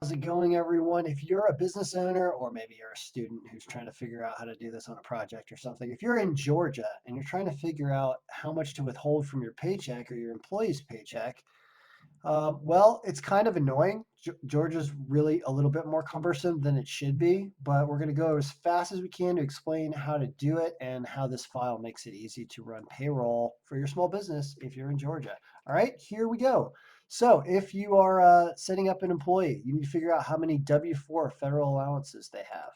How's it going, everyone? If you're a business owner or maybe you're a student who's trying to figure out how to do this on a project or something, if you're in Georgia and you're trying to figure out how much to withhold from your paycheck or your employee's paycheck, well, it's kind of annoying. Georgia's really a little bit more cumbersome than it should be, but we're going to go as fast as we can to explain how to do it and how this file makes it easy to run payroll for your small business if you're in Georgia. All right, here we go. So if you are setting up an employee, you need to figure out how many W-4 federal allowances they have.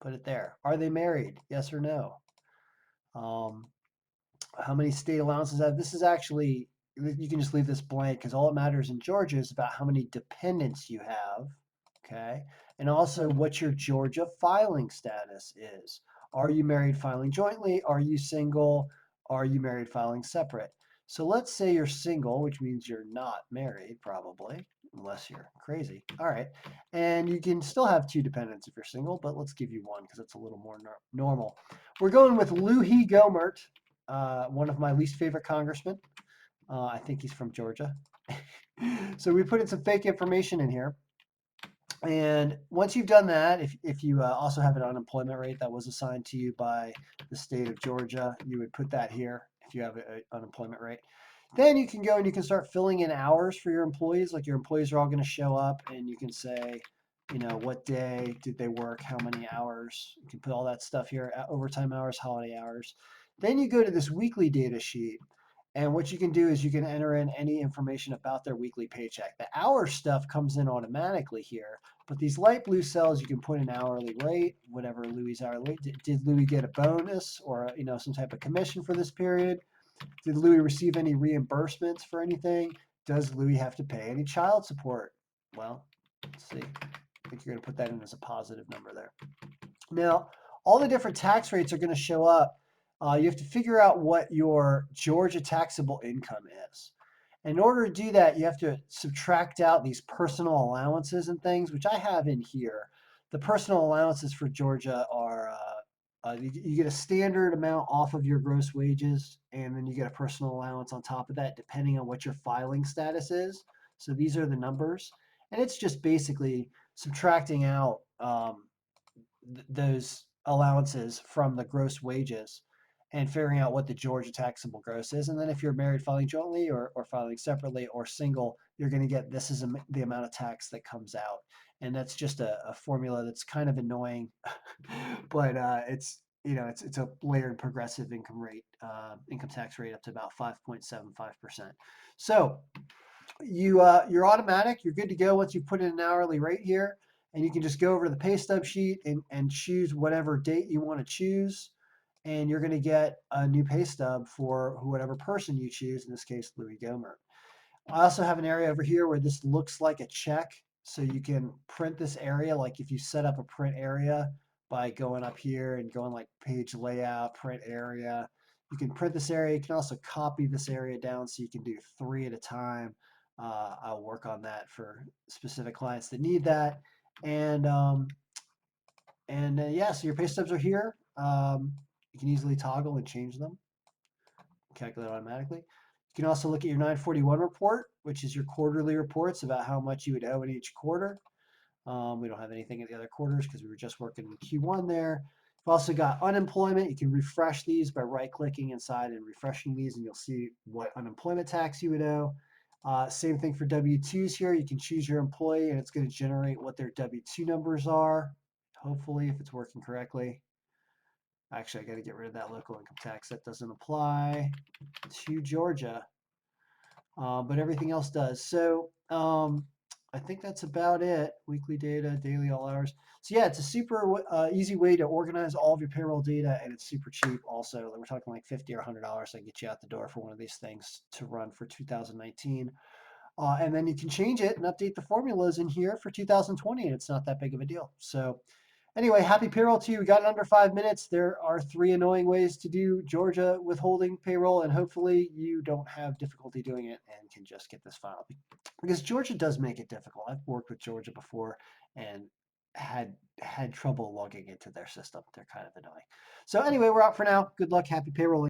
Put it there. Are they married? Yes or no? Um, how many state allowances have? This is actually, you can just leave this blank because all it matters in Georgia is about how many dependents you have, okay? And also what your Georgia filing status is. Are you married filing jointly? Are you single? Are you married filing separate? So let's say you're single, which means you're not married probably, unless you're crazy. All right. And you can still have two dependents if you're single, but let's give you one because it's a little more normal. We're going with Louis Gohmert, one of my least favorite congressmen. I think he's from Georgia. So we put in some fake information in here. And once you've done that, if you also have an unemployment rate that was assigned to you by the state of Georgia, you would put that here if you have an unemployment rate. Then you can go and you can start filling in hours for your employees. Like your employees are all going to show up and you can say, what day did they work, how many hours. You can put all that stuff here, overtime hours, holiday hours. Then you go to this weekly data sheet. And what you can do is you can enter in any information about their weekly paycheck. The hour stuff comes in automatically here, but these light blue cells, you can put an hourly rate, whatever Louis' hourly. Did Louis get a bonus or some type of commission for this period? Did Louis receive any reimbursements for anything? Does Louis have to pay any child support? Well, let's see. I think you're going to put that in as a positive number there. Now, all the different tax rates are going to show up. You have to figure out what your Georgia taxable income is. In order to do that, you have to subtract out these personal allowances and things, which I have in here. The personal allowances for Georgia are you get a standard amount off of your gross wages, and then you get a personal allowance on top of that, depending on what your filing status is. So these are the numbers, and it's just basically subtracting out those allowances from the gross wages and figuring out what the Georgia taxable gross is. And then if you're married filing jointly or filing separately or single, you're going to get this is the amount of tax that comes out. And that's just a formula that's kind of annoying, but it's a layered progressive income tax rate up to about 5.75%. So you're automatic. You're good to go once you put in an hourly rate here, and you can just go over to the pay stub sheet and choose whatever date you want to choose, and you're going to get a new pay stub for whatever person you choose. In this case, Louis Gomer. I also have an area over here where this looks like a check, so you can print this area. Like if you set up a print area by going up here and going like page layout, print area, you can print this area. You can also copy this area down so you can do 3 at a time. I'll work on that for specific clients that need that. And yeah, so your pay stubs are here. You can easily toggle and change them, calculate automatically. You can also look at your 941 report, which is your quarterly reports about how much you would owe in each quarter. We don't have anything in the other quarters because we were just working in Q1 there. We've also got unemployment. You can refresh these by right-clicking inside and refreshing these, and you'll see what unemployment tax you would owe. Same thing for W-2s here. You can choose your employee, and it's going to generate what their W-2 numbers are, hopefully, if it's working correctly. Actually, I got to get rid of that local income tax. That doesn't apply to Georgia, but everything else does. So I think that's about it. Weekly data, daily, all hours. So yeah, it's a super easy way to organize all of your payroll data, and it's super cheap. Also, we're talking like $50 or $100 to get you out the door for one of these things to run for 2019. And then you can change it and update the formulas in here for 2020, and it's not that big of a deal. So anyway, happy payroll to you. We got it under 5 minutes. There are 3 annoying ways to do Georgia withholding payroll, and hopefully you don't have difficulty doing it and can just get this file. Because Georgia does make it difficult. I've worked with Georgia before and had trouble logging into their system. They're kind of annoying. So anyway, we're out for now. Good luck. Happy payrolling.